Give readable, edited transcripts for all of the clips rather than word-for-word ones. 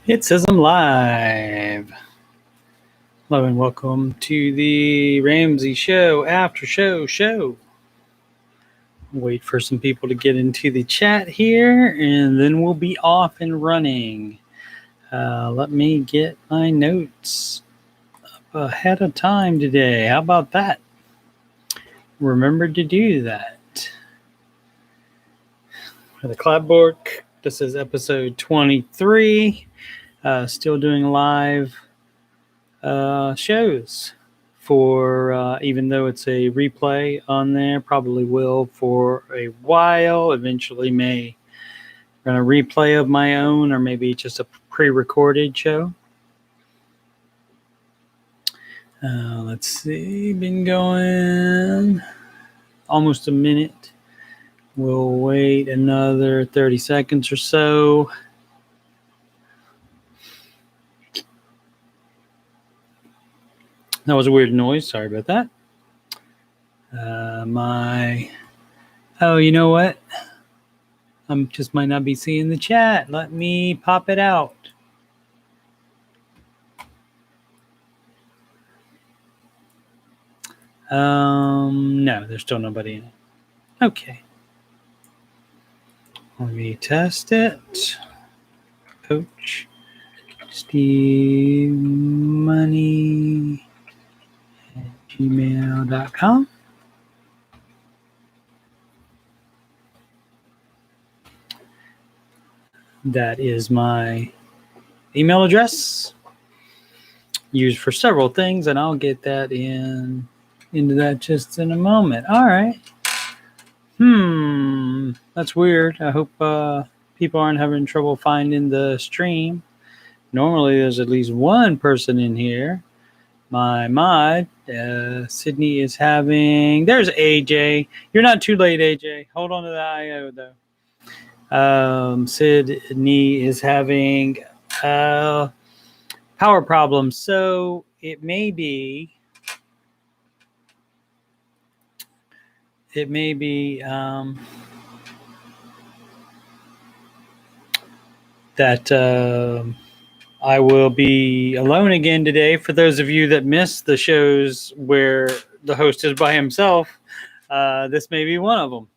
It says I'm live. Hello and welcome to the Ramsey Show Aftershow. Wait for some people to get into the chat here, and then we'll be off and running. Let me get my notes up ahead of time today. How about that? Remember to do that. For the clapboard, this is episode 23. Still doing live shows for even though it's a replay on there, probably will for a while. Eventually may run a replay of my own, or maybe just a pre-recorded show. Let's see, been going almost a minute. We'll wait another 30 seconds or so. That was a weird noise. Sorry about that. Oh, you know what? I just might not be seeing the chat. Let me pop it out. No, there's still nobody in it. Okay. Let me test it. Coach Steve Money at gmail.com. That is my email address, used for several things, and I'll get that into that just in a moment. All right. That's weird. I hope people aren't having trouble finding the stream. Normally, there's at least one person in here. My mod, Sydney, is having... There's AJ. You're not too late, AJ. Hold on to the IO, though. Sydney is having power problems, so it may be that I will be alone again today. For those of you that missed the shows where the host is by himself, this may be one of them.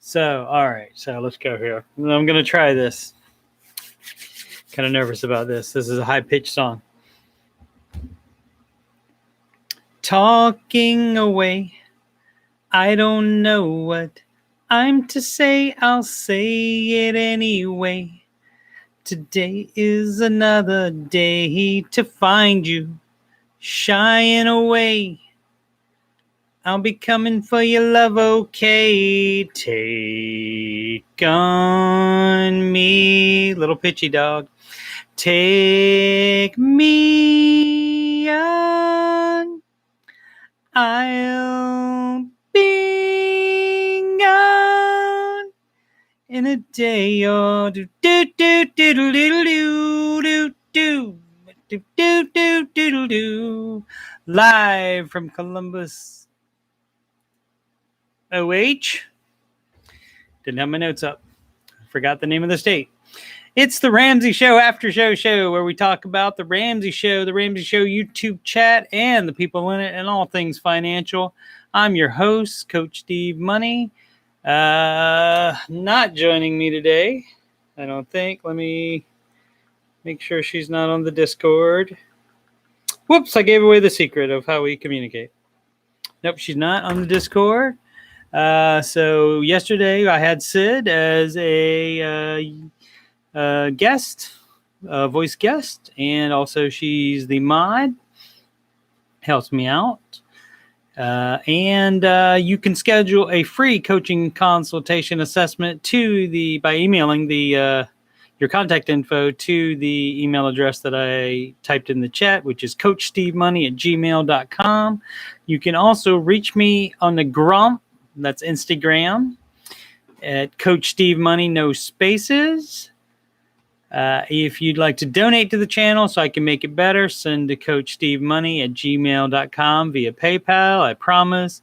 So, all right. So let's go here. I'm going to try this. Kind of nervous about this. This is a high-pitched song. Talking away. I don't know what I'm to say. I'll say it anyway. Today is another day to find you shying away. I'll be coming for your love, okay? Take on me. Little pitchy dog. Take me on. I'll be gone in a day or do do do do do do do do do do do do do. Live from Columbus, OH. Didn't have my notes up. Forgot the name of the state. It's the Ramsey Show Aftershow show, where we talk about the Ramsey Show YouTube chat, and the people in it, and all things financial. I'm your host, Coach Steve Money. Not joining me today, I don't think. Let me make sure she's not on the Discord. Whoops, I gave away the secret of how we communicate. Nope, she's not on the Discord. So yesterday I had Sid as a guest, voice guest, and also she's the mod, helps me out. And you can schedule a free coaching consultation assessment by emailing your contact info to the email address that I typed in the chat, which is coachstevemoney@gmail.com. You can also reach me on the Grump, that's Instagram, at Coach Steve Money, no spaces. If you'd like to donate to the channel so I can make it better, send to CoachSteveMoney@gmail.com via PayPal. I promise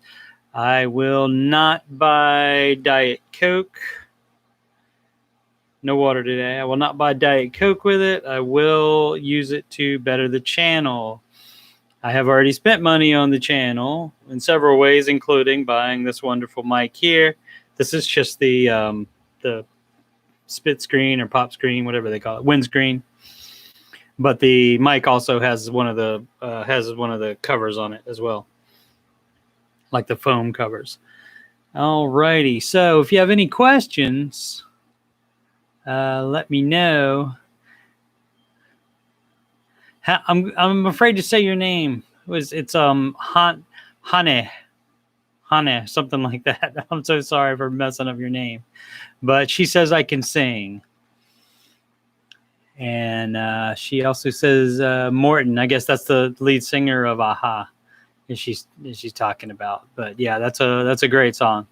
I will not buy Diet Coke. No water today. I will not buy Diet Coke with it. I will use it to better the channel. I have already spent money on the channel in several ways, including buying this wonderful mic here. This is just the spit screen or pop screen, whatever they call it, windscreen. But the mic also has one of the covers on it as well, like the foam covers. Alrighty. So if you have any questions, let me know. I'm afraid to say your name. It's Hane, something like that. I'm so sorry for messing up your name, but she says I can sing, and she also says Morton. I guess that's the lead singer of Aha. Is she's talking about? But yeah, that's a great song,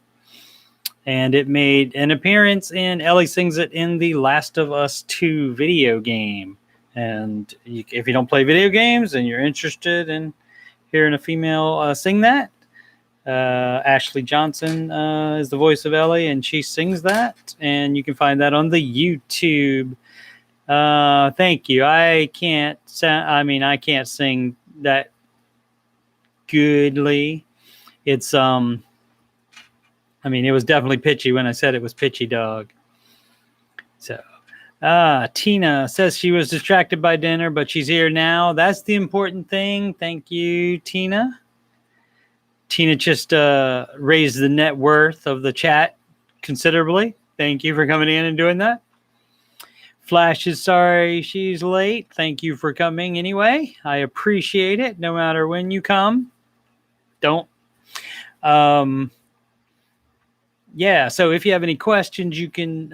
and it made an appearance in Ellie sings it in the Last of Us 2 video game. And if you don't play video games and you're interested in hearing a female sing that, Ashley Johnson is the voice of Ellie, and she sings that, and you can find that on the YouTube. Thank you. I can't sing that goodly. It's it was definitely pitchy when I said it was pitchy dog. So Tina says she was distracted by dinner, but she's here now. That's the important thing. Thank you, Tina. Tina just raised the net worth of the chat considerably. Thank you for coming in and doing that. Flash is sorry she's late. Thank you for coming anyway. I appreciate it no matter when you come. Don't. Yeah, so if you have any questions, you can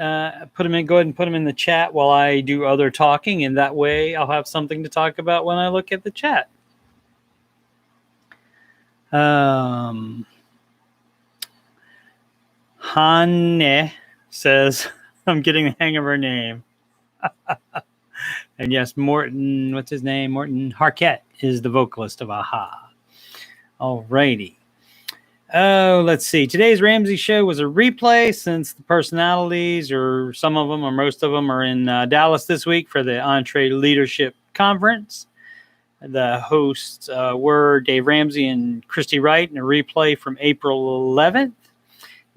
put them in. Go ahead and put them in the chat while I do other talking, and that way I'll have something to talk about when I look at the chat. Hanne says, I'm getting the hang of her name. And yes, Morton, what's his name? Morton Harkett is the vocalist of Aha. Alrighty. Oh, let's see. Today's Ramsey show was a replay since the personalities, or some of them or most of them, are in Dallas this week for the Entree Leadership Conference. The hosts were Dave Ramsey and Christy Wright in a replay from April 11th.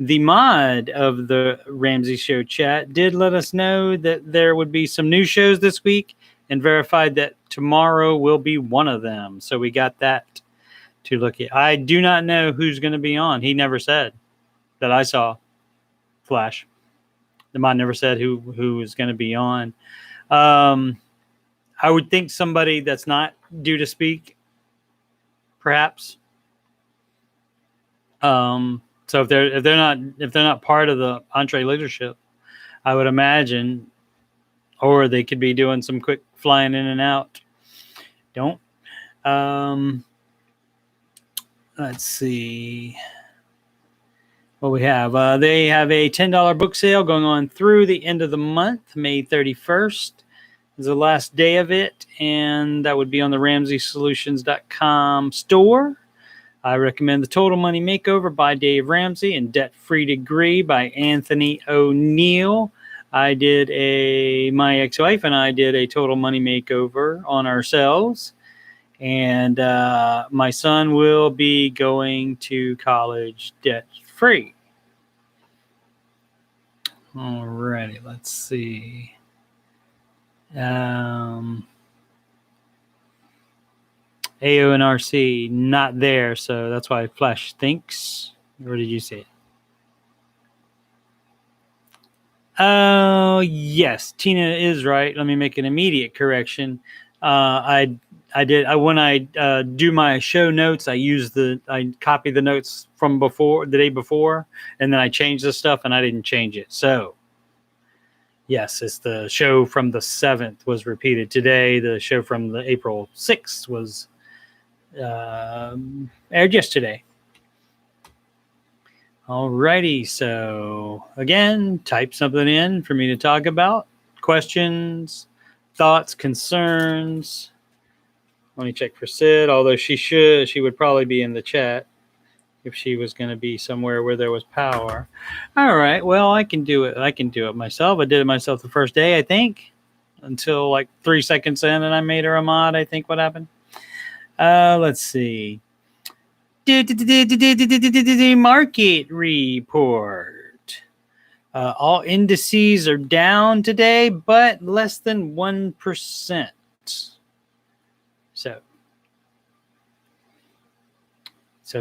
The mod of the Ramsey Show chat did let us know that there would be some new shows this week and verified that tomorrow will be one of them. So we got that to look at. I do not know who's going to be on. He never said that I saw. Flash. The mod never said who is going to be on. I would think somebody that's not due to speak, perhaps. So if they're not part of the Entree Leadership, I would imagine, or they could be doing some quick flying in and out. Don't. Let's see what we have. They have a $10 book sale going on through the end of the month. May 31st is the last day of it, and that would be on the RamseySolutions.com store. I recommend The Total Money Makeover by Dave Ramsey and Debt Free Degree by Anthony O'Neill. My ex-wife and I did a total money makeover on ourselves. And my son will be going to college debt-free. Alrighty, let's see. AO and RC not there, so that's why Flash thinks. Or did you see it? Oh, yes, Tina is right. Let me make an immediate correction. When I do my show notes, I copy the notes from the day before, and then I change the stuff, and I didn't change it. So, yes, it's the show from the 7th was repeated today. The show from the April 6th was aired yesterday. Alrighty, so again, type something in for me to talk about. Questions, thoughts, concerns. Let me check for Sid, although she would probably be in the chat. if she was going to be somewhere where there was power. All right, well, I can do it. I can do it myself. I did it myself the first day, I think, until like 3 seconds in, and I made her a mod. I think what happened. Let's see. Market report. All indices are down today, but less than 1%. So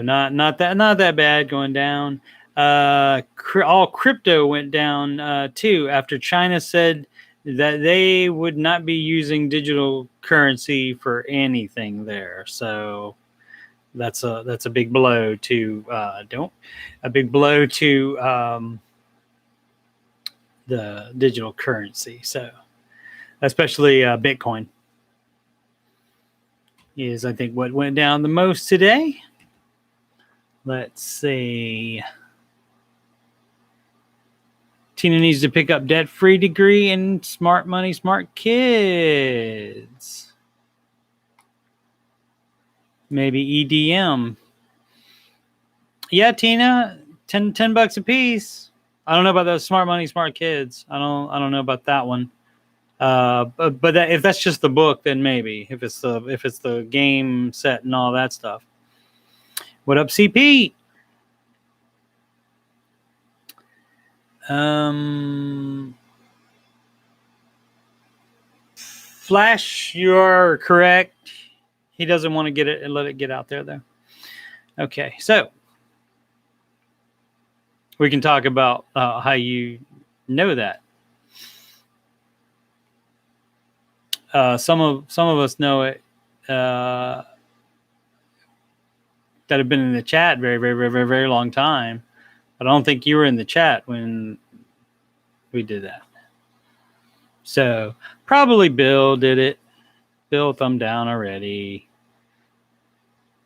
not that bad going down. All crypto went down too after China said that they would not be using digital currency for anything there. So that's a big blow to the digital currency. So especially Bitcoin is, I think, what went down the most today. Let's see. Tina needs to pick up debt-free degree in smart money, smart kids. Maybe EDM. Yeah, Tina, 10 bucks a piece. I don't know about those smart money, smart kids. I don't know about that one. But if that's just the book, then maybe. If it's the game set and all that stuff. What up, CP? Flash, you are correct. He doesn't want to get it and let it get out there, though. Okay, so we can talk about how you know that. Some of us know it that have been in the chat very, very, very, very, very long time. But I don't think you were in the chat when we did that. So probably Bill did it. Bill thumb down already.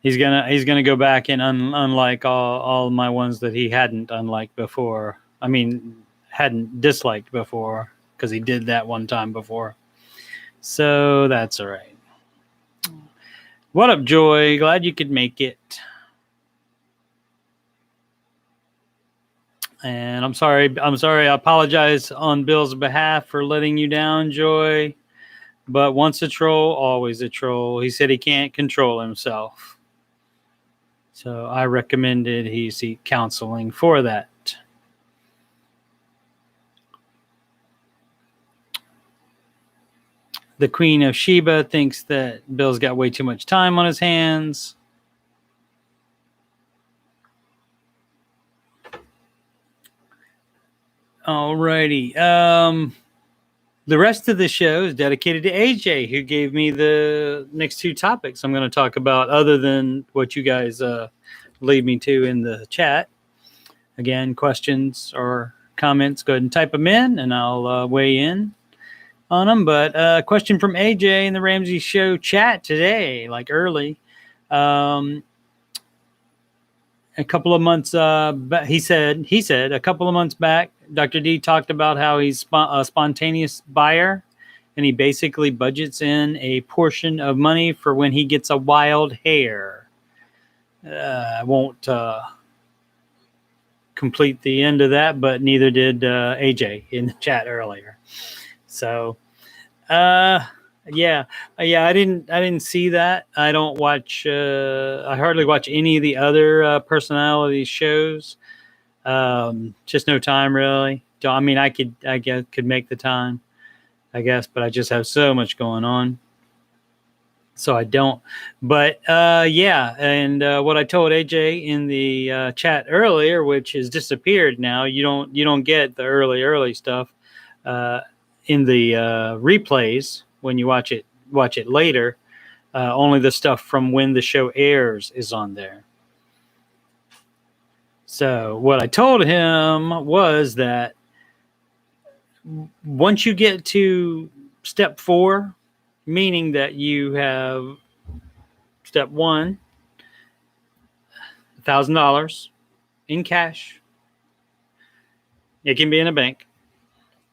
He's gonna go back and unlike all my ones that he hadn't unliked before. I mean, hadn't disliked before, because he did that one time before. So that's all right. What up, Joy? Glad you could make it. And I'm sorry. I apologize on Bill's behalf for letting you down, Joy. But once a troll, always a troll. He said he can't control himself. So I recommended he seek counseling for that. The Queen of Sheba thinks that Bill's got way too much time on his hands. Alrighty. The rest of the show is dedicated to AJ, who gave me the next two topics I'm going to talk about, other than what you guys lead me to in the chat. Again, questions or comments, go ahead and type them in, and I'll weigh in on them. But a question from AJ in the Ramsey Show chat today, like early. A couple of months, he said a couple of months back, Dr. D talked about how he's a spontaneous buyer, and he basically budgets in a portion of money for when he gets a wild hare. I won't complete the end of that, but neither did AJ in the chat earlier. So, yeah, I didn't see that. I don't watch. I hardly watch any of the other personality shows. Just no time, really. I mean, I guess could make the time, I guess, but I just have so much going on, so I don't. But yeah, and what I told AJ in the chat earlier, which has disappeared now. You don't get the early stuff in the replays. When you watch it later, only the stuff from when the show airs is on there. So what I told him was that once you get to step 4, meaning that you have step 1, $1,000 in cash. It can be in a bank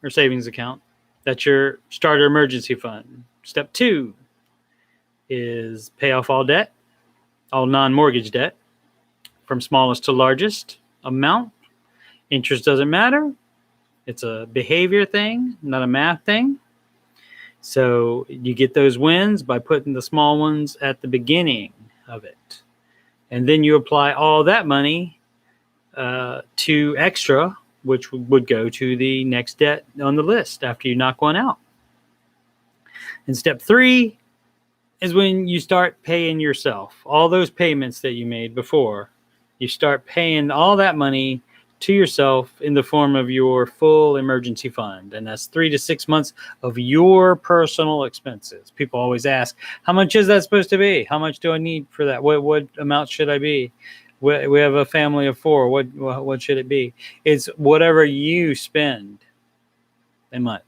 or savings account. That's your starter emergency fund. Step 2 is pay off all debt, all non-mortgage debt, from smallest to largest amount. Interest doesn't matter. It's a behavior thing, not a math thing. So you get those wins by putting the small ones at the beginning of it. And then you apply all that money to extra, which would go to the next debt on the list after you knock one out. And step 3 is when you start paying yourself. All those payments that you made before, you start paying all that money to yourself in the form of your full emergency fund. And that's 3 to 6 months of your personal expenses. People always ask, how much is that supposed to be? How much do I need for that? What amount should I be? We have a family of 4. What should it be? It's whatever you spend a month.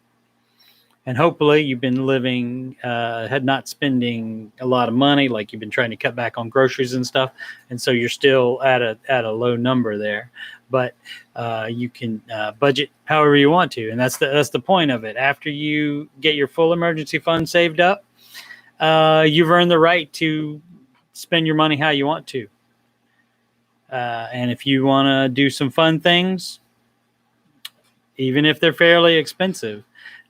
And hopefully you've been living, not spending a lot of money, like you've been trying to cut back on groceries and stuff. And so you're still at a low number there. But you can budget however you want to. And that's the point of it. After you get your full emergency fund saved up, you've earned the right to spend your money how you want to. And if you want to do some fun things, even if they're fairly expensive,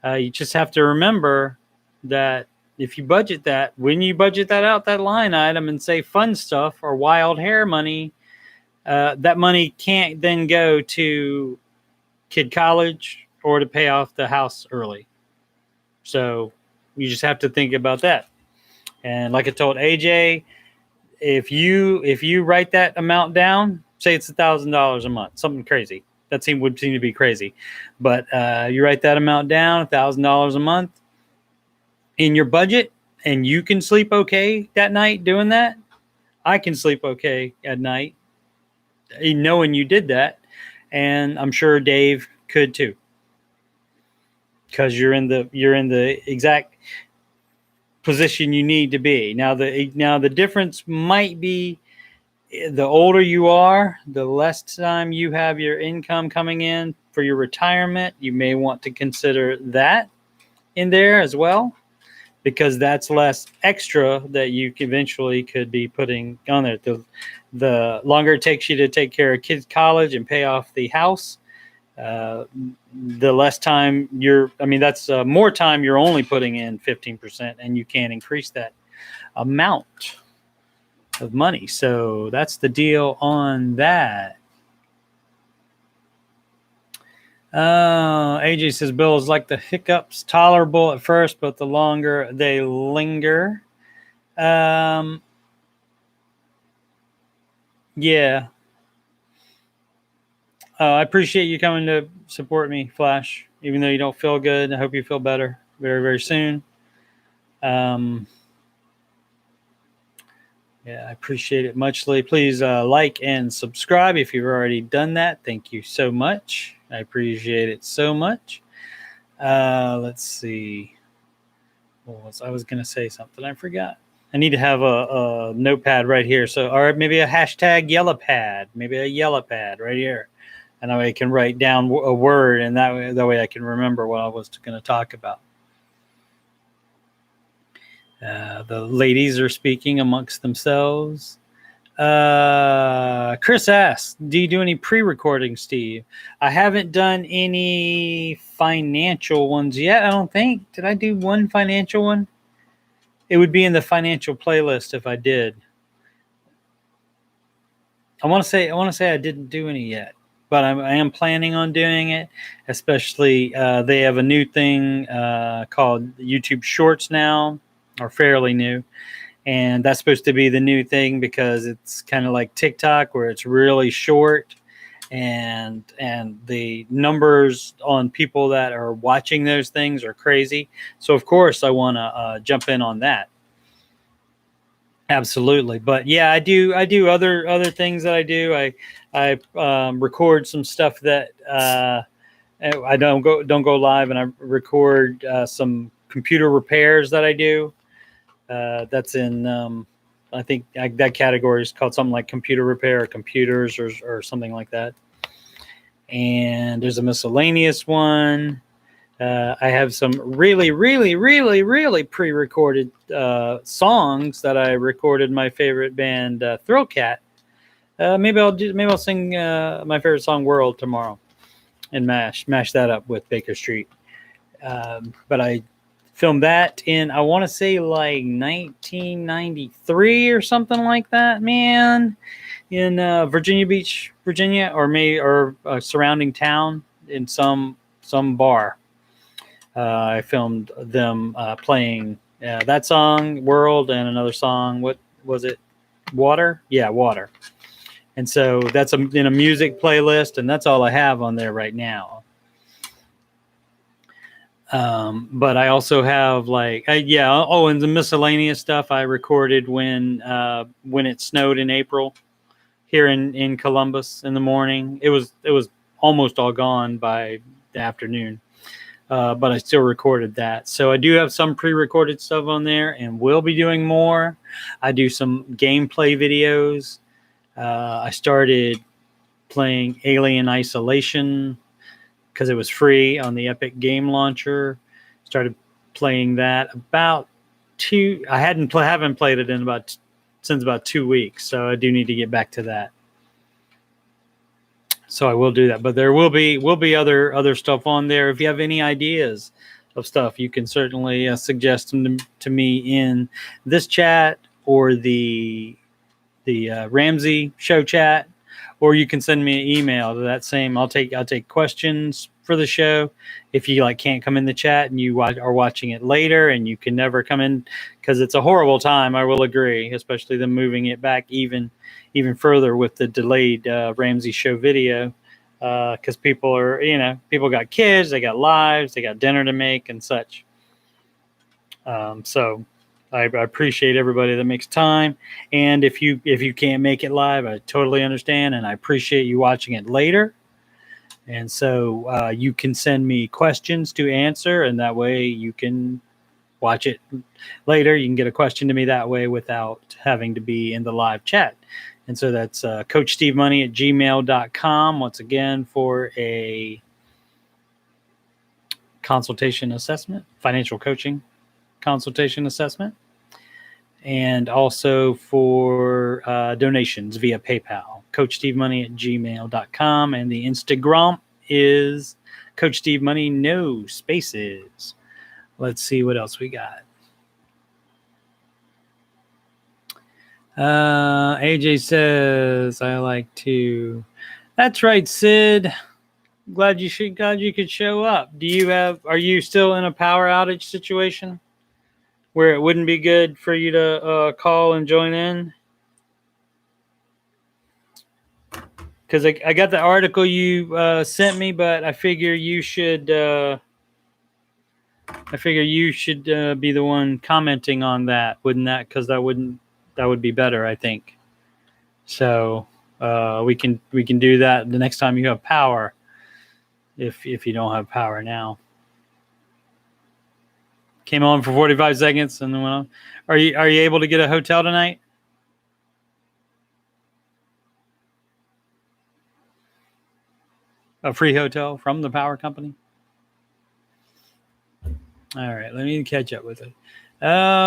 you just have to remember that if you budget that, when you budget that out, that line item, and say fun stuff or wild hair money, that money can't then go to kid college or to pay off the house early. So you just have to think about that. And like I told AJ, if you write that amount down, say it's $1,000 a month, something crazy. That would seem to be crazy. But you write that amount down, $1,000 a month in your budget, and you can sleep okay that night doing that. I can sleep okay at night knowing you did that. And I'm sure Dave could too. Because you're in the exact position you need to be. Now the difference might be, the older you are, the less time you have your income coming in for your retirement. You may want to consider that in there as well, because that's less extra that you eventually could be putting on there. The longer it takes you to take care of kids' college and pay off the house, the less time that's more time you're only putting in 15%, and you can't increase that amount of money. So that's the deal on that. AJ says, Bill, is like the hiccups, tolerable at first, but the longer they linger. Yeah. I appreciate you coming to support me, Flash, even though you don't feel good. I hope you feel better very, very soon. Yeah, I appreciate it muchly. Please like and subscribe if you've already done that. Thank you so much. I appreciate it so much. Let's see. I was going to say something. I forgot. I need to have a notepad right here. Or maybe a hashtag yellow pad. Maybe a yellow pad right here. And that way I can write down a word, and that way I can remember what I was going to talk about. The ladies are speaking amongst themselves. Chris asks, do you do any pre-recording, Steve? I haven't done any financial ones yet, I don't think. Did I do one financial one? It would be in the financial playlist if I did. I want to say I didn't do any yet, but I am planning on doing it. Especially they have a new thing called YouTube Shorts now, or fairly new, and that's supposed to be the new thing because it's kind of like TikTok, where it's really short, and the numbers on people that are watching those things are crazy. So of course I want to jump in on that. Absolutely. But yeah, I do other things that I do. I record some stuff that I don't go live, and I record some computer repairs that I do. That's in, I think that category is called something like computer repair or computers or something like that. And there's a miscellaneous one. I have some really, really, really, really pre-recorded songs that I recorded my favorite band, Thrill Cat, Maybe I'll sing my favorite song, "World," tomorrow, and mash that up with Baker Street. But I filmed that in, I want to say, like 1993 or something like that, man, in Virginia Beach, Virginia, or a surrounding town, in some bar. I filmed them playing that song, "World," and another song. What was it? "Water." Yeah, "Water." And so that's in a music playlist, and that's all I have on there right now. But I also have and the miscellaneous stuff I recorded when it snowed in April here in Columbus in the morning. It was almost all gone by the afternoon, but I still recorded that. So I do have some pre-recorded stuff on there, and we'll be doing more. I do some gameplay videos. I started playing Alien Isolation because it was free on the Epic Game Launcher. Started playing that I haven't played it since about 2 weeks, so I do need to get back to that. So I will do that, but there will be other stuff on there. If you have any ideas of stuff, you can certainly suggest them to me in this chat or the Ramsey show chat, or you can send me an email to that same. I'll take questions for the show. If you can't come in the chat and you are watching it later and you can never come in because it's a horrible time, I will agree, especially them moving it back even further with the delayed Ramsey show video, because people got kids, they got lives, they got dinner to make and such. So I appreciate everybody that makes time. And if you can't make it live, I totally understand, and I appreciate you watching it later. And so you can send me questions to answer, and that way you can watch it later. You can get a question to me that way without having to be in the live chat. And so that's CoachSteveMoney@gmail.com, once again, for a consultation assessment, financial coaching consultation assessment, and also for donations via PayPal, CoachSteveMoney@gmail.com. And the Instagram is Coach Steve Money, no spaces. Let's see what else we got. AJ says, I like to. That's right, Sid. Glad you could show up. Are you still in a power outage situation where it wouldn't be good for you to call and join in? Because I got the article you sent me, but I figure you should. Be the one commenting on that, wouldn't that? Because that would be better, I think. So we can do that the next time you have power. If you don't have power now. Came on for 45 seconds and then went on. Are you able to get a hotel tonight? A free hotel from the power company? All right, let me catch up with it.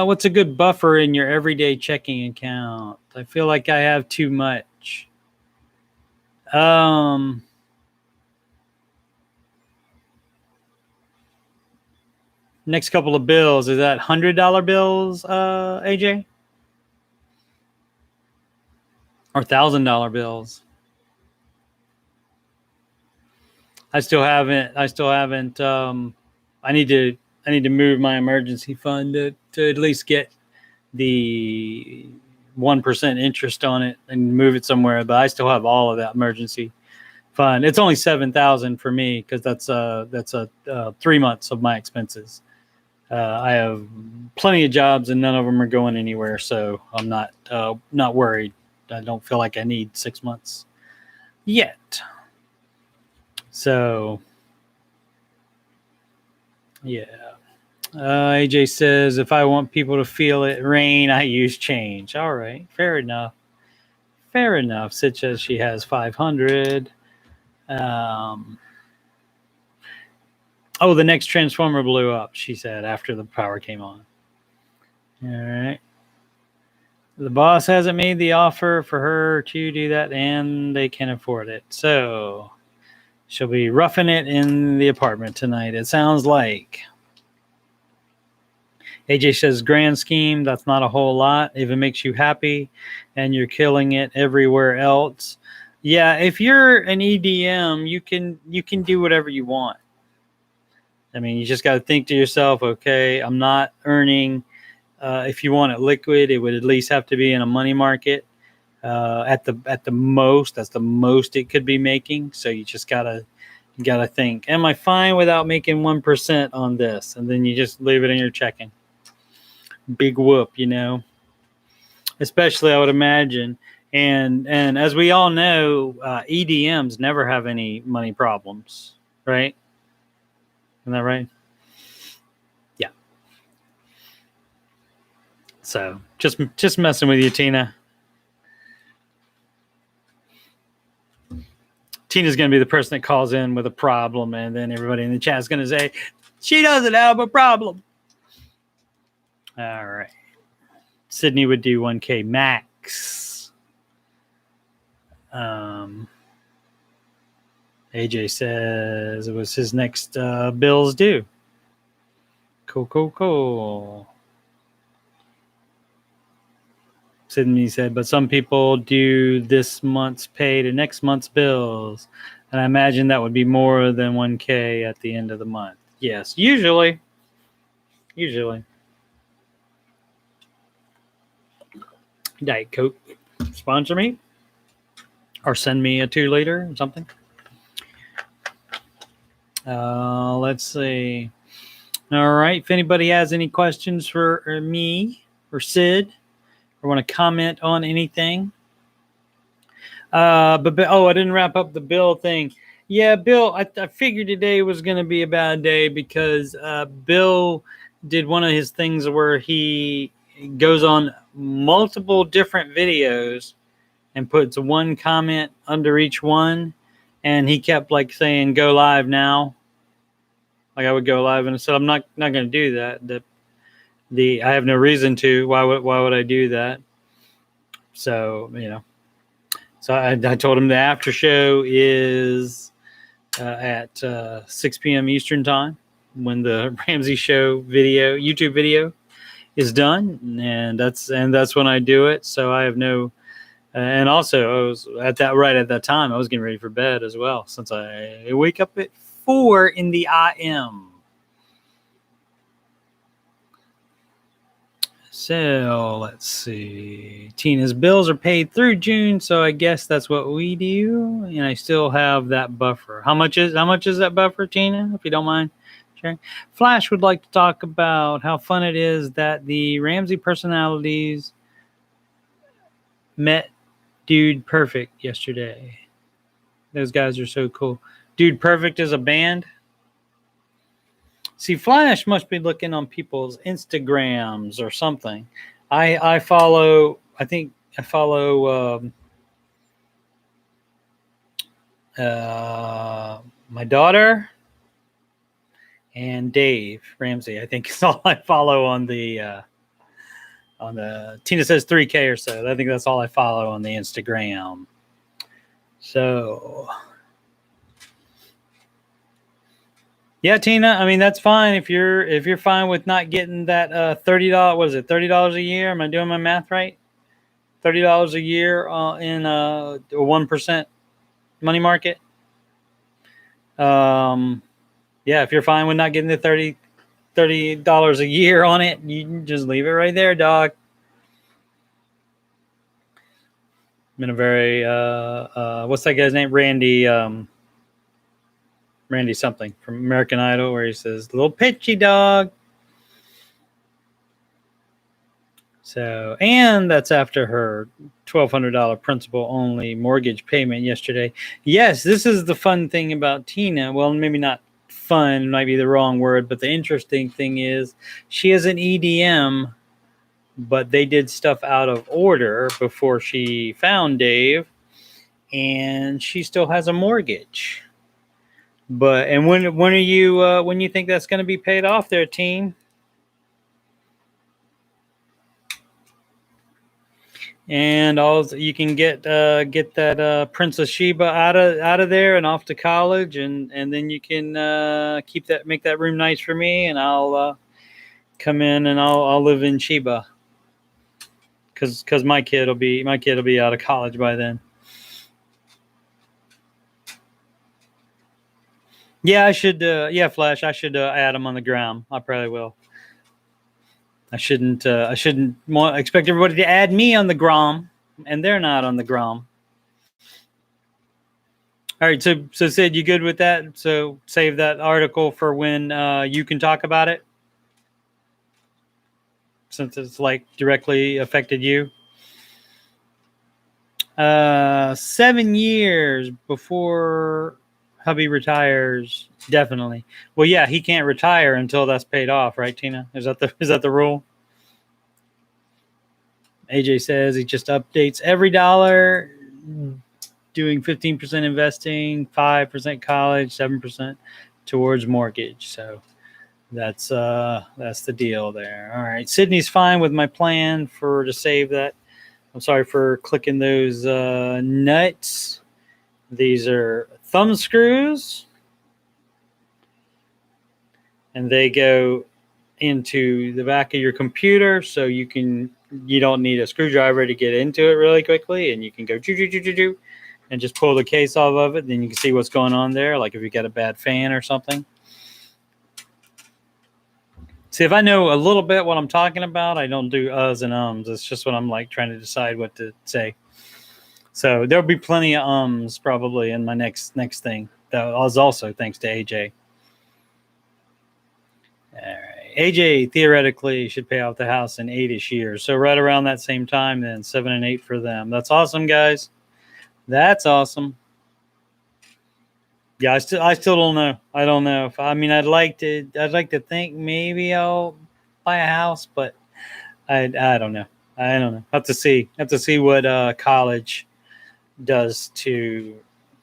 What's a good buffer in your everyday checking account? I feel like I have too much. Next couple of bills, is that $100 bills, AJ? Or $1,000 bills? I still haven't. I need to move my emergency fund to at least get the 1% interest on it and move it somewhere. But I still have all of that emergency fund. It's only $7,000 for me because that's 3 months of my expenses. I have plenty of jobs and none of them are going anywhere, so I'm not worried. I don't feel like I need 6 months yet. So, yeah. AJ says, if I want people to feel it rain, I use change. All right. Fair enough. Sid says she has 500. The next transformer blew up, she said, after the power came on. All right. The boss hasn't made the offer for her to do that, and they can afford it. So she'll be roughing it in the apartment tonight, it sounds like. AJ says, grand scheme, that's not a whole lot. If it makes you happy and you're killing it everywhere else. Yeah, if you're an EDM, you can do whatever you want. I mean, you just got to think to yourself, okay, I'm not earning. If you want it liquid, it would at least have to be in a money market. At the most, that's the most it could be making. So you just gotta think, am I fine without making 1% on this? And then you just leave it in your checking. Big whoop, especially I would imagine. And as we all know, EDMs never have any money problems, right? Isn't that right? Yeah. So just messing with you, Tina. Tina's going to be the person that calls in with a problem, and then everybody in the chat is going to say, she doesn't have a problem. All right. Sydney would do 1K max. AJ says it was his next bills due. Cool. Sydney said, but some people do this month's pay to next month's bills. And I imagine that would be more than 1K at the end of the month. Yes, usually. Diet Coke, sponsor me. Or send me a 2-liter or something. Let's see. All right. If anybody has any questions for me or Sid, or want to comment on anything. I didn't wrap up the Bill thing. Yeah, Bill, I figured today was going to be a bad day because Bill did one of his things where he goes on multiple different videos and puts one comment under each one. And he kept like saying, go live now. Like I would go live, and I said, I'm not going to do that. I have no reason to. Why would I do that? So, So I told him the after show is at 6 p.m. Eastern time when the Ramsey show YouTube video is done, and that's when I do it. So I have no, and also I was at that time I was getting ready for bed as well, since I wake up at 4 in the AM. So let's see. Tina's bills are paid through June, so I guess that's what we do. And I still have that buffer. How much is that buffer, Tina? If you don't mind sharing. Flash would like to talk about how fun it is that the Ramsey personalities met Dude Perfect yesterday. Those guys are so cool. Dude Perfect is a band. See, Flash must be looking on people's Instagrams or something. I follow my daughter and Dave Ramsey. I think is all I follow on the Tina says 3K or so. I think that's all I follow on the Instagram. So yeah, Tina. I mean, that's fine if you're fine with not getting that $30. What is it? $30 a year? Am I doing my math right? $30 a year in a 1% money market. Yeah, if you're fine with not getting the $30 a year on it, you can just leave it right there, dog. I'm in a very what's that guy's name? Randy something from American Idol, where he says, little pitchy dog. So, and that's after her $1,200 principal only mortgage payment yesterday. Yes, this is the fun thing about Tina. Well, maybe not fun, might be the wrong word, but the interesting thing is she is an EDM, but they did stuff out of order before she found Dave, and she still has a mortgage. But and when you think that's going to be paid off there, team? And also, you can get that Princess Sheba out of there and off to college, and then you can make that room nice for me, and I'll come in and I'll live in Sheba because my kid will be out of college by then. Yeah, I should. Yeah, Flash. I should add them on the gram. I probably will. I shouldn't. Expect everybody to add me on the gram, and they're not on the gram. All right. So Sid, you good with that? So save that article for when you can talk about it, since it's like directly affected you. 7 years before hubby retires, definitely. Well, yeah, he can't retire until that's paid off, right, Tina? Is that the rule? AJ says he just updates every dollar, doing 15% investing, 5% college, 7% towards mortgage. So that's the deal there. All right, Sydney's fine with my plan to save that. I'm sorry for clicking those nuts. These are thumb screws, and they go into the back of your computer, so you don't need a screwdriver to get into it really quickly, and you can go and just pull the case off of it. Then you can see what's going on there, like if you got a bad fan or something. See, if I know a little bit what I'm talking about, I don't do uhs and ums. It's just when I'm like trying to decide what to say. So there'll be plenty of ums probably in my next thing. That was also thanks to AJ. All right. AJ theoretically should pay off the house in 8-ish years. So right around that same time, then 7 and 8 for them. That's awesome, guys. That's awesome. Yeah, I still don't know. I don't know. I'd like to think maybe I'll buy a house, but I don't know. I don't know. Have to see what college does to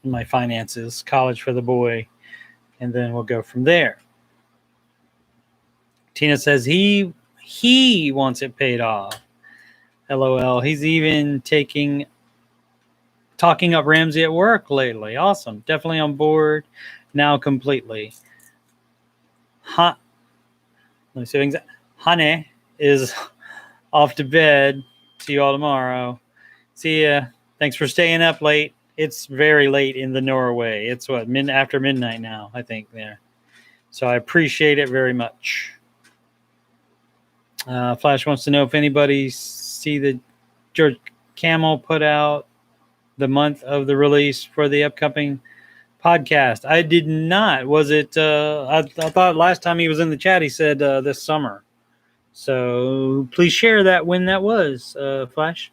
my finances. College for the boy, and then we'll go from there. Tina says he wants it paid off. LOL. He's even talking up Ramsey at work lately. Awesome. Definitely on board now completely. Let me see. Honey is off to bed. See you all tomorrow. See ya. Thanks for staying up late. It's very late in the Norway. It's after midnight now, I think, there. So I appreciate it very much. Flash wants to know if anybody see the George Camel put out the month of the release for the upcoming podcast. I did not. Was it? I thought last time he was in the chat, he said this summer. So please share that when that was, Flash.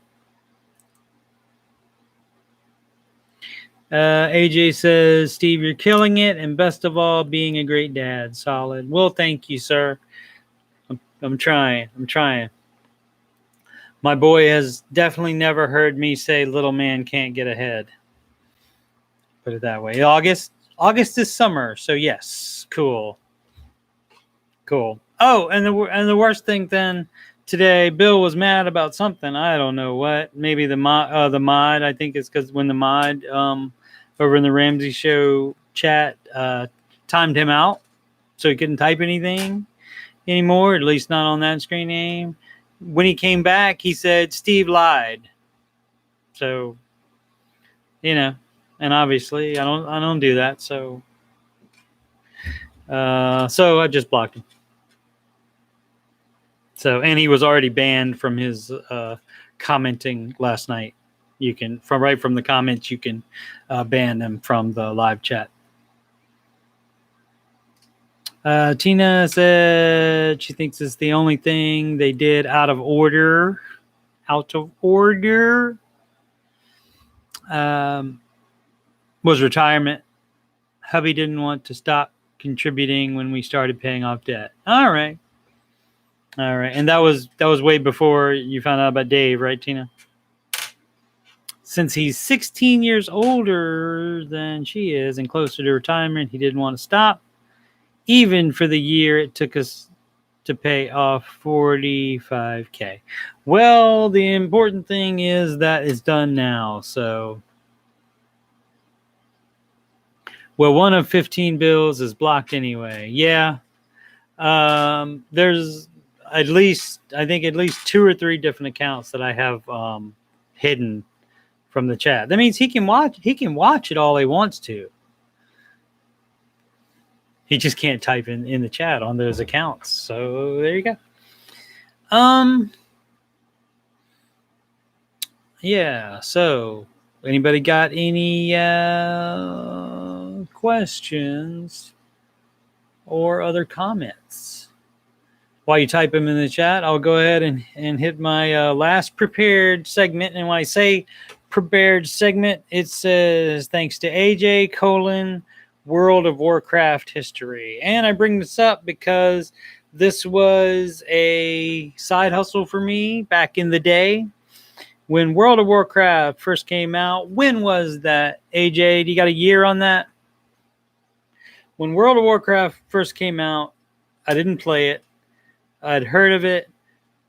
AJ says, Steve, you're killing it, and best of all, being a great dad. Solid. Well, thank you, sir. I'm trying. My boy has definitely never heard me say little man can't get ahead. Put it that way. August is summer, so yes. Cool. Oh, and the worst thing then today, Bill was mad about something. I don't know what. Maybe the mod. I think it's because when the mod over in the Ramsey Show chat timed him out, so he couldn't type anything anymore. At least not on that screen name. When he came back, he said Steve lied. So, and obviously I don't do that. So I just blocked him. So, and he was already banned from his commenting last night. You can from the comments, you can ban them from the live chat. Tina said she thinks it's the only thing they did out of order. Was retirement. Hubby didn't want to stop contributing when we started paying off debt. All right. And that was way before you found out about Dave, right, Tina? Since he's 16 years older than she is and closer to retirement, he didn't want to stop, even for the year it took us to pay off 45K. Well, the important thing is that it's done now. So, well, one of 15 bills is blocked anyway. Yeah. There's at least 2 or 3 different accounts that I have hidden from the chat. That means he can watch it all he wants to. He just can't type in the chat on those accounts. So there you go. Yeah, so anybody got any questions or other comments? While you type them in the chat, I'll go ahead and hit my last prepared segment. And when I say prepared segment, it says thanks to AJ : World of Warcraft history. And I bring this up because this was a side hustle for me back in the day when World of Warcraft first came out. When was that, AJ? Do you got a year on that? When World of Warcraft first came out, I didn't play it. I'd heard of it,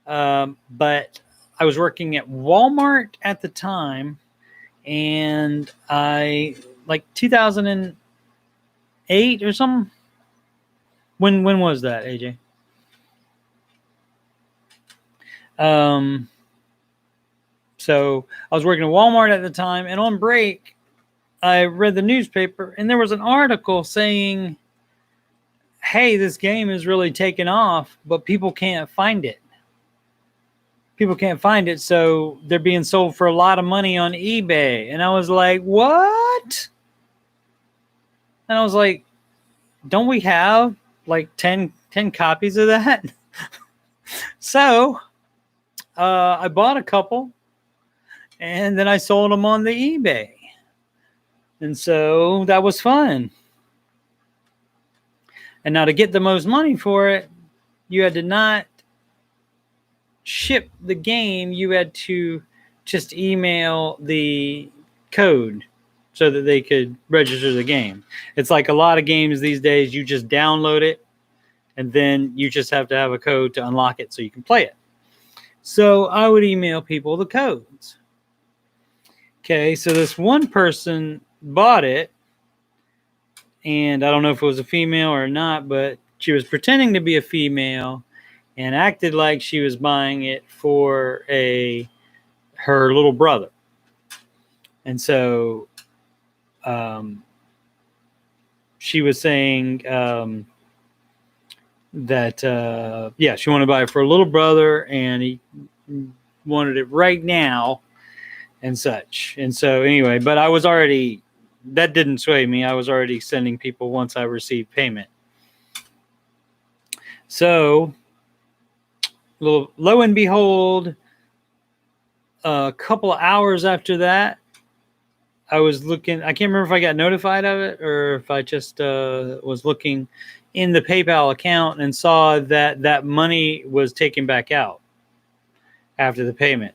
but I was working at Walmart at the time, and I, like 2008 or something. When was that, AJ? So I was working at Walmart at the time, and on break, I read the newspaper, and there was an article saying, hey, this game is really taking off, but people can't find it. So they're being sold for a lot of money on eBay. And I was like, what? And I was like, don't we have like 10 copies of that? So I bought a couple, and then I sold them on the eBay. And so that was fun. And now to get the most money for it, you had to not ship the game. You had to just email the code so that they could register the game. It's like a lot of games these days, you just download it, and then you just have to have a code to unlock it so you can play it. So I would email people the codes. Okay, so this one person bought it, and I don't know if it was a female or not, but she was pretending to be a female and acted like she was buying it for her little brother. And so she was saying that, she wanted to buy it for a little brother, and he wanted it right now and such. And so anyway, but that didn't sway me. I was already sending people once I received payment. So lo and behold, a couple of hours after that, I was looking. I can't remember if I got notified of it or if I just was looking in the PayPal account and saw that money was taken back out after the payment.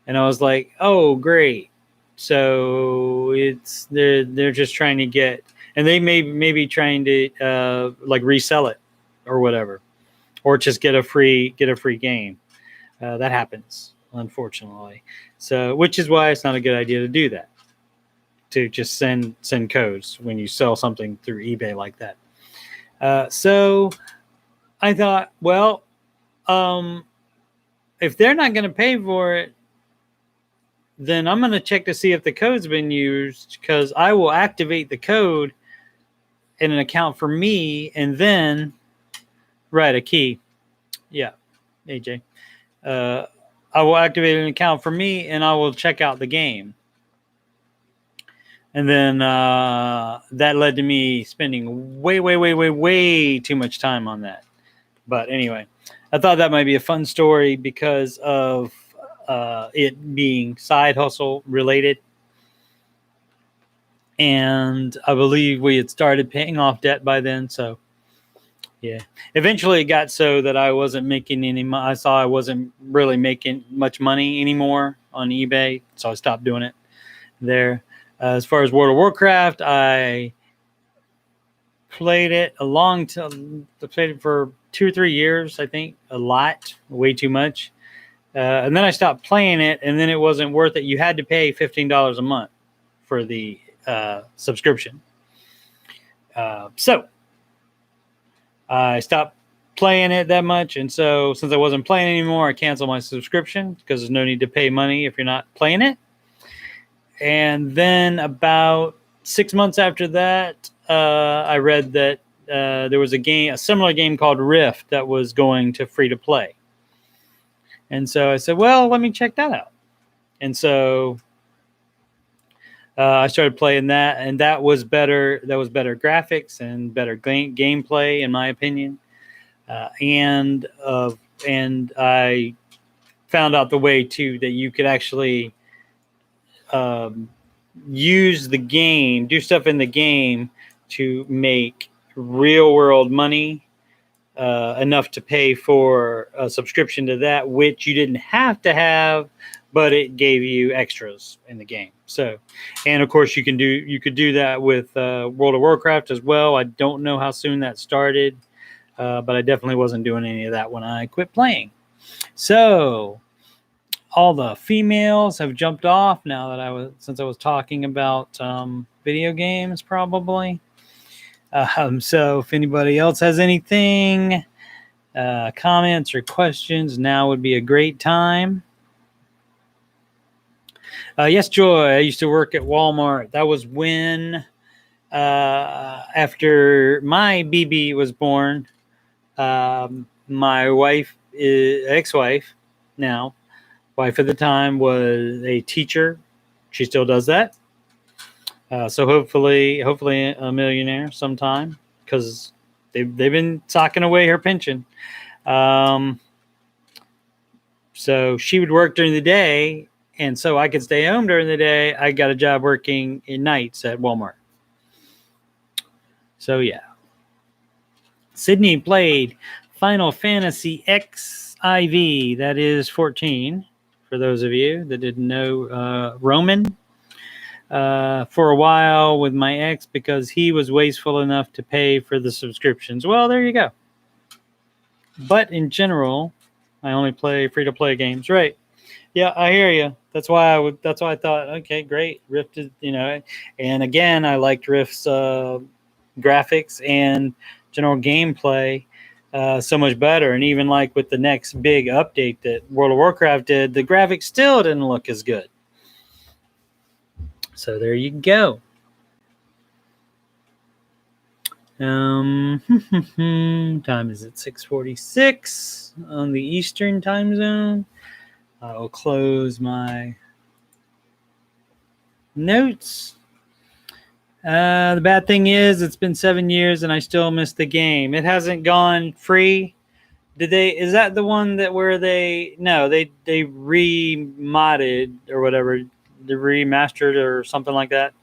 And I was like, oh, great. So they're just trying to get, and they may be trying to like resell it or whatever, or just get a free game. That happens, unfortunately. So, which is why it's not a good idea to do that, to just send codes when you sell something through eBay like that. So I thought, well, if they're not going to pay for it, then I'm going to check to see if the code's been used, because I will activate the code in an account for me, and then a key. Yeah, AJ. I will activate an account for me, and I will check out the game. And then that led to me spending way too much time on that. But anyway, I thought that might be a fun story because of it being side hustle related. And I believe we had started paying off debt by then. So, yeah. Eventually it got so that I wasn't making any money. I saw I wasn't really making much money anymore on eBay. So I stopped doing it there. As far as World of Warcraft, I played it played it for 2 or 3 years, I think, a lot, way too much. And then I stopped playing it, and then it wasn't worth it. You had to pay $15 a month for the subscription. So I stopped playing it that much, and so since I wasn't playing anymore, I canceled my subscription because there's no need to pay money if you're not playing it. And then about 6 months after that, I read that there was a similar game called Rift that was going to free to play. And so I said, well, let me check that out. And so I started playing that, and that was better. That was better graphics and better gameplay, in my opinion. And I found out the way too that you could actually use the game, do stuff in the game to make real world money, enough to pay for a subscription to that, which you didn't have to have, but it gave you extras in the game. So, and of course you could do that with World of Warcraft as well. I don't know how soon that started, but I definitely wasn't doing any of that when I quit playing. So all the females have jumped off now that since I was talking about video games, probably. So if anybody else has anything, comments or questions, now would be a great time. Yes, Joy. I used to work at Walmart. That was when, after my BB was born, my ex-wife, now wife at the time, was a teacher. She still does that. So hopefully a millionaire sometime, because they've been socking away her pension. So she would work during the day, and so I could stay home during the day. I got a job working in nights at Walmart. So yeah. Sydney played Final Fantasy XIV. That is 14, for those of you that didn't know. Roman. For a while with my ex because he was wasteful enough to pay for the subscriptions. Well, there you go. But in general, I only play free-to-play games. Right. Yeah, I hear you. That's why I thought, okay, great. Rift is, and again, I liked Rift's graphics and general gameplay so much better. And even like with the next big update that World of Warcraft did, the graphics still didn't look as good. So there you go. Time is at 6:46 on the Eastern time zone. I will close my notes. The bad thing is it's been 7 years and I still miss the game. It hasn't gone free. Is that the one that where they remodded or whatever, they remastered or something like that?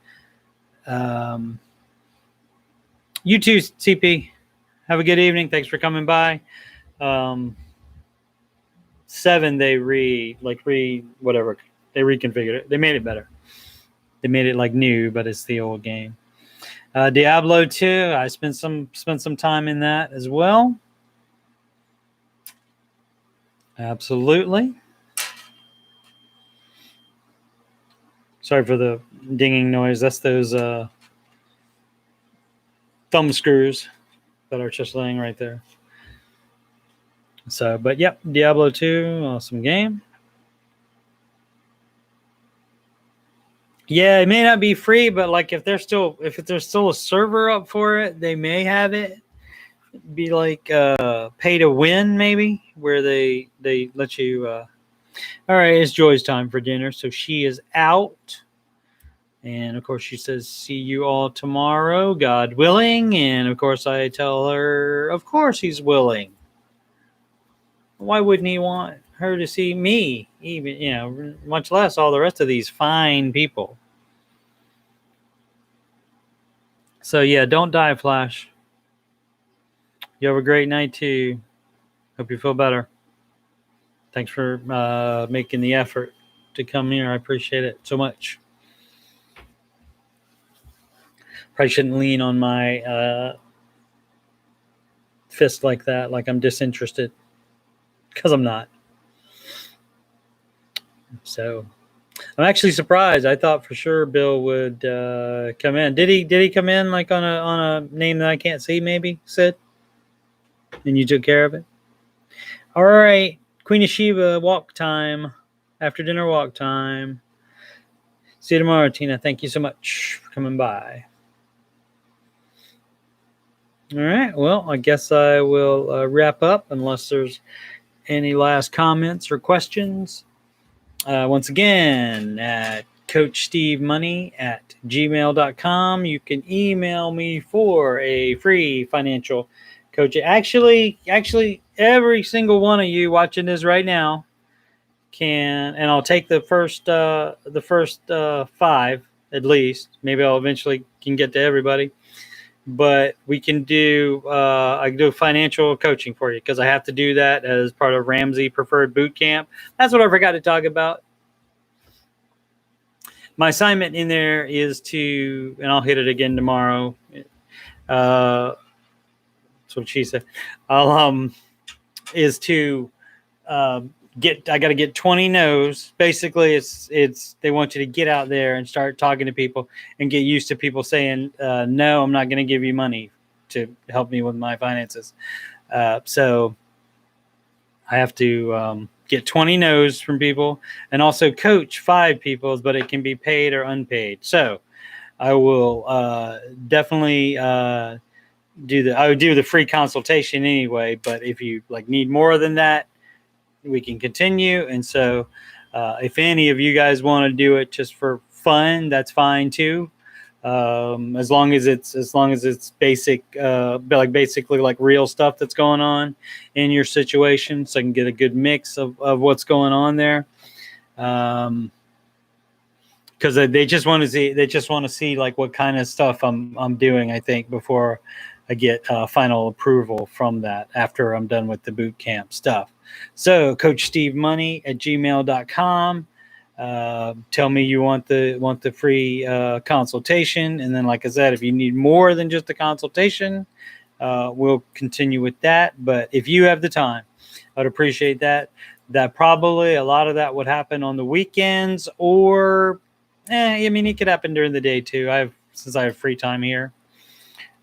You too, CP. Have a good evening. Thanks for coming by. 7, they reconfigured it. They made it better. They made it like new, but it's the old game. Diablo 2, I spent some time in that as well. Absolutely. Sorry for the dinging noise. That's those thumb screws that are just laying right there. So, but yep, Diablo 2, awesome game. Yeah, it may not be free, but like if there's still a server up for it, they may have it be like pay to win, maybe, where they let you. All right, it's Joy's time for dinner, so she is out. And of course, she says, see you all tomorrow, God willing. And of course, I tell her, of course, he's willing. Why wouldn't he want her to see me, even, much less all the rest of these fine people? So, yeah, don't die, Flash. You have a great night, too. Hope you feel better. Thanks for making the effort to come here. I appreciate it so much. Probably shouldn't lean on my fist like that, like I'm disinterested, because I'm not. So I'm actually surprised. I thought for sure Bill would come in. Did he come in like on a name that I can't see? Maybe Sid, and you took care of it. All right, Queen of Sheba, walk time. After dinner walk time. See you tomorrow, Tina. Thank you so much for coming by. All right. Well, I guess I will wrap up unless there's any last comments or questions. Once again, at CoachSteveMoney@gmail.com. You can email me for a free financial coaching. Actually, every single one of you watching this right now can, and I'll take the first 5 at least. Maybe I'll eventually can get to everybody. But we can do I can do financial coaching for you because I have to do that as part of Ramsey Preferred Boot Camp. That's what I forgot to talk about. My assignment in there is to, and I'll hit it again tomorrow. That's what she said. Is to I got to get 20 no's. Basically, it's they want you to get out there and start talking to people and get used to people saying, no, I'm not going to give you money to help me with my finances. So I have to get 20 no's from people and also coach 5 people, but it can be paid or unpaid. So I will definitely I would do the free consultation anyway, but if you like need more than that, we can continue. And so if any of you guys want to do it just for fun, that's fine too. As long as it's basic, basically like real stuff that's going on in your situation, so I can get a good mix of what's going on there. Because they just want to see like what kind of stuff I'm doing, I think, before I get final approval from that after I'm done with the boot camp stuff. So CoachSteveMoney@gmail.com. Tell me you want the free consultation, and then, like I said, if you need more than just a consultation, we'll continue with that. But if you have the time, I'd appreciate that. That probably a lot of that would happen on the weekends, or I mean, it could happen during the day too. Since I have free time here.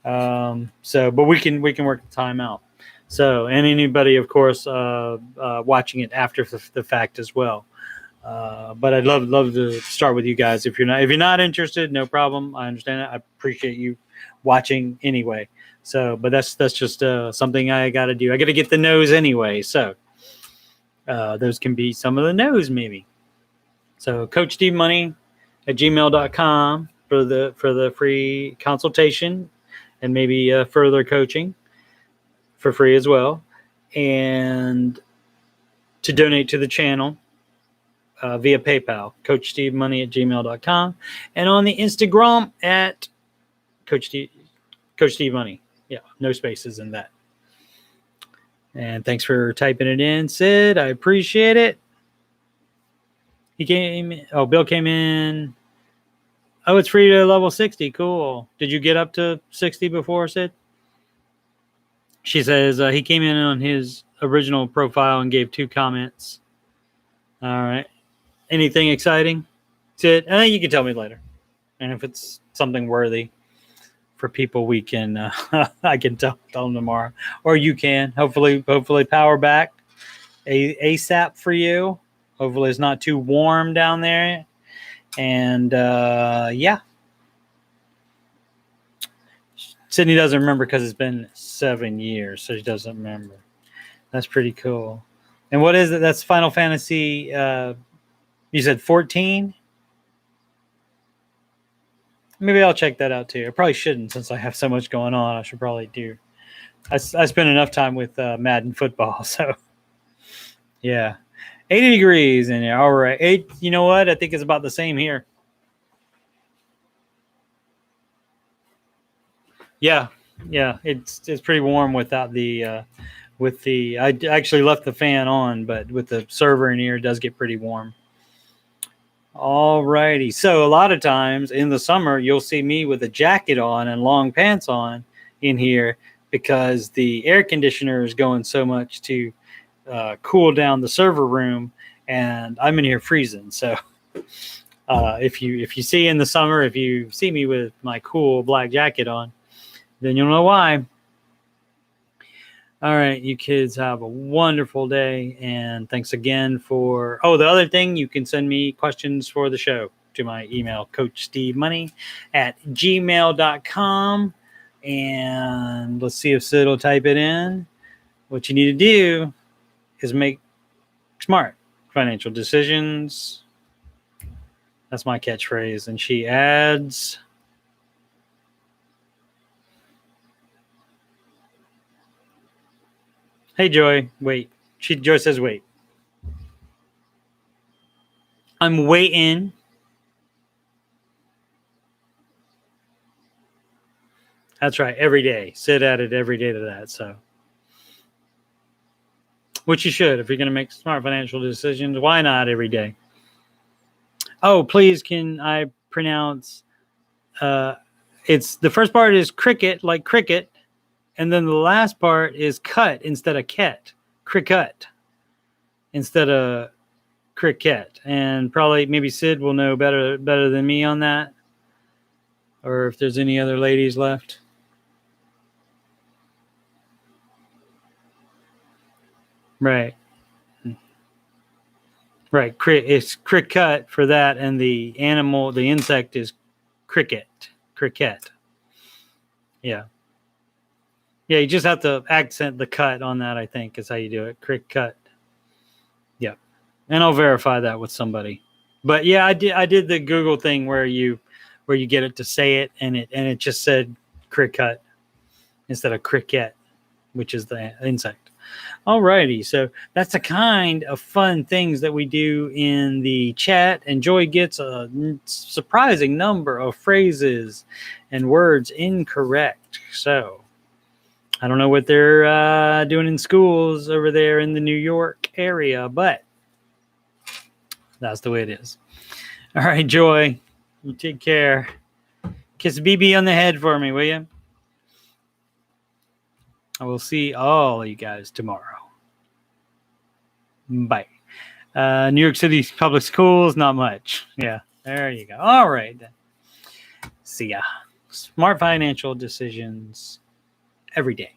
But we can work the time out. So, and anybody, of course, watching it after the fact as well. But I'd love to start with you guys. If you're not interested, no problem. I understand it. I appreciate you watching anyway. So, but that's just something I got to do. I got to get the no's anyway. So, those can be some of the no's maybe. So, CoachSteveMoney@gmail.com for the free consultation and maybe further coaching for free as well, and to donate to the channel via PayPal, CoachSteveMoney@gmail.com, and on the Instagram at Coach Steve Money. Yeah, no spaces in that. And thanks for typing it in, Sid. I appreciate it. Bill came in. Oh, it's free to level 60. Cool. Did you get up to 60 before, Sid? She says he came in on his original profile and gave 2 comments. All right. Anything exciting, Sid? You can tell me later. And if it's something worthy for people, we can I can tell them tomorrow, or you can. Hopefully power back ASAP for you. Hopefully it's not too warm down there. And yeah. Sydney doesn't remember because it's been 7 years, so she doesn't remember. That's pretty cool. And what is it? That's Final Fantasy. You said 14? Maybe I'll check that out too. I probably shouldn't, since I have so much going on. I should probably do. I spend enough time with Madden football, so yeah. 80 degrees in there. All right. You know what? I think it's about the same here. Yeah. It's pretty warm without the I actually left the fan on, but with the server in here, it does get pretty warm. All righty. So a lot of times in the summer, you'll see me with a jacket on and long pants on in here because the air conditioner is going so much to cool down the server room, and I'm in here freezing. So if you see in the summer, if you see me with my cool black jacket on, then you'll know why. All right, you kids have a wonderful day, and thanks again for... Oh, the other thing, you can send me questions for the show to my email, coachstevemoney@gmail.com, and let's see if Sid will type it in. What you need to do is make smart financial decisions. That's my catchphrase. And she adds... Hey, Joy, wait. Joy says wait. I'm waiting. That's right, every day. Sid added every day to that, so... Which you should. If you're going to make smart financial decisions, why not every day? Oh, please, can I pronounce... it's the first part is cricket, like cricket, and then the last part is cut instead of ket. Cricket instead of cricket. And probably maybe Sid will know better than me on that. Or if there's any other ladies left. Right. Right. It's cricket for that, and the animal, the insect is cricket. Cricket. Yeah. Yeah, you just have to accent the cut on that, I think, is how you do it. Cricket. Yeah. And I'll verify that with somebody. But yeah, I did the Google thing where you get it to say it, and it just said cricket instead of cricket, which is the insect. Alrighty, so that's the kind of fun things that we do in the chat, and Joy gets a surprising number of phrases and words incorrect. So I don't know what they're doing in schools over there in the New York area, but that's the way it is. All right, Joy, you take care. Kiss BB on the head for me, will you? I will see all of you guys tomorrow. Bye. New York City public schools, not much. Yeah, there you go. All right. See ya. Smart financial decisions every day.